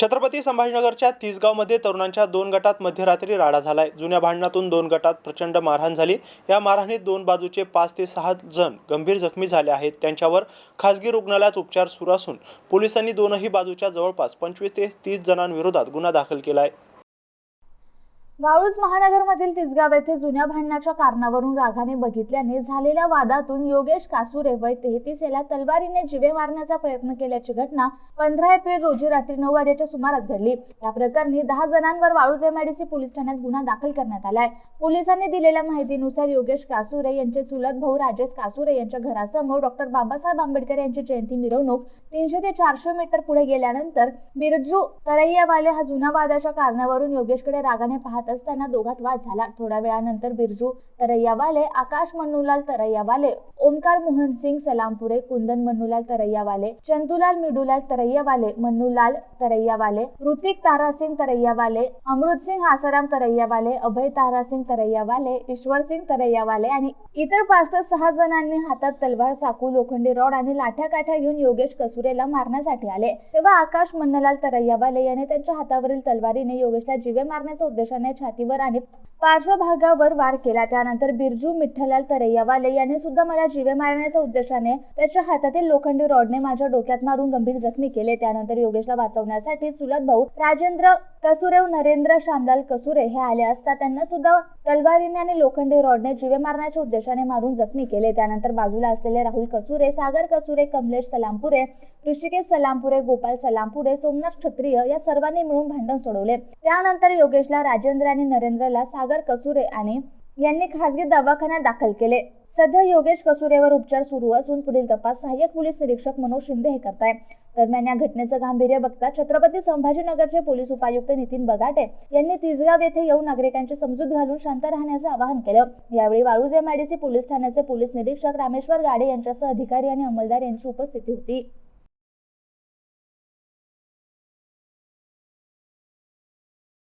छत्रपती संभाजीनगरच्या तिसगावमध्ये तरुणांच्या 2 गटात मध्यरात्री राडा झालाय। जुन्या भांडणातून 2 गटात प्रचंड मारहाण झाली। या मारहाणीत 2 बाजूचे 5 ते 6 जण गंभीर जखमी झाले आहेत। त्यांच्यावर खासगी रुग्णालयात उपचार सुरू असून पोलिसांनी दोनही बाजूच्या जवळपास 25 ते 30 जणांविरोधात गुन्हा दाखल केला आहे। वाळूज महानगरमधील तिसगाव येथे जुन्या भांडणाच्या कारणावरून रागाने बघितल्याने झालेल्या वादातून योगेश कासुरे वय 33 याला तलवारीने जीवे मारण्याचा प्रयत्न केल्याची घटना 15 एप्रिल रोजी रात्री 9 वाजेच्या सुमारास घडली। या प्रकरणी 10 जणांवर वाळूज एमआयडीसी पोलीस ठाण्यात गुन्हा दाखल करण्यात आलाय। पोलिसांनी दिलेल्या माहितीनुसार योगेश कासुरे यांचे चुलत भाऊ राजेश कासुरे यांच्या घरासमोर डॉक्टर बाबासाहेब आंबेडकर यांची जयंती मिरवणूक 300 ते 400 मीटर पुढे गेल्यानंतर बिरजू तरैयावाले हा जुना वादाच्या कारणावरून योगेशकडे रागाने पाहत असताना दोघात वाद झाला। थोड्या वेळानंतर बिरजू तरैयावाले, आकाश मन्नूलाल तरैयावाले, ओमकार मोहन सिंग सलामपुरे, कुंदन मन्नूलाल तरैयावाले, चंदूलाल मिडूलाल तरैयावाले, मन्नूलाल तरैयावाले, ऋतिक तारासिंग तरैयावाले, अमृत सिंग आसाराम तरैयावाले, अभय तारासिंग तरैयावाले, ईश्वर सिंग तरैयावाले आणि इतर 5 ते 6 जणांनी हातात तलवार, चाकू, लोखंडी रॉड आणि लाठ्या घेऊन योगेश कासुरेला मारण्यासाठी आले। तेव्हा आकाश मन्नूलाल तरैयावाले याने त्यांच्या हातावरील तलवारीने योगेशला जीवे मारण्याच्या उद्देशाने छातीवर आणि पार्श्वभागावर वार केला। त्यानंतर बिरजू मिठ्ठलाल तरैयावाले याने सुद्धा मला जीवे मारण्याच्या उद्देशाने त्याच्या हातातील लोखंडी रॉडने माझ्या डोक्यात मारून गंभीर जखमी केले। त्यानंतर योगेशला वाचवण्यासाठी चुलत भाऊ राजेंद्र कसूरे व नरेंद्र श्यामलाल कसूरे हे आले असता त्यांना सुद्धा तलवारीने आणि लोखंडी रॉडने जीवे मारण्याच्या उद्देशाने मारून जखमी केले। त्यानंतर बाजूला असलेले राहुल कसूरे, सागर कसूरे, कमलेश सलामपुरे, ऋषिकेश सलामपुरे, गोपाल सलामपुरे, सोमनाथ क्षत्रिय या सर्वांनी मिळून भांडण सोडवले। त्यानंतर योगेशला, राजेंद्र आणि नरेंद्रला सागर कसूरे आणि यांनी खासगी दवाखान्यात दाखल केले। सध्या योगेश कसूरेवर उपचार सुरू असून पुढील तपास सहाय्यक पोलीस निरीक्षक मनोज शिंदे हे करतायत। दरम्यान या घटनेचं गांभीर्य बघता छत्रपती संभाजीनगरचे पोलीस उपायुक्त नितीन बगाटे यांनी तिसगाव येथे येऊन नागरिकांची समजूत घालून शांत राहण्याचे आवाहन केलं। यावेळी वाळूज एमआयडीसी पोलीस ठाण्याचे पोलीस निरीक्षक रामेश्वर गाडे यांच्यासह अधिकारी आणि अंमलदार यांची उपस्थिती होती।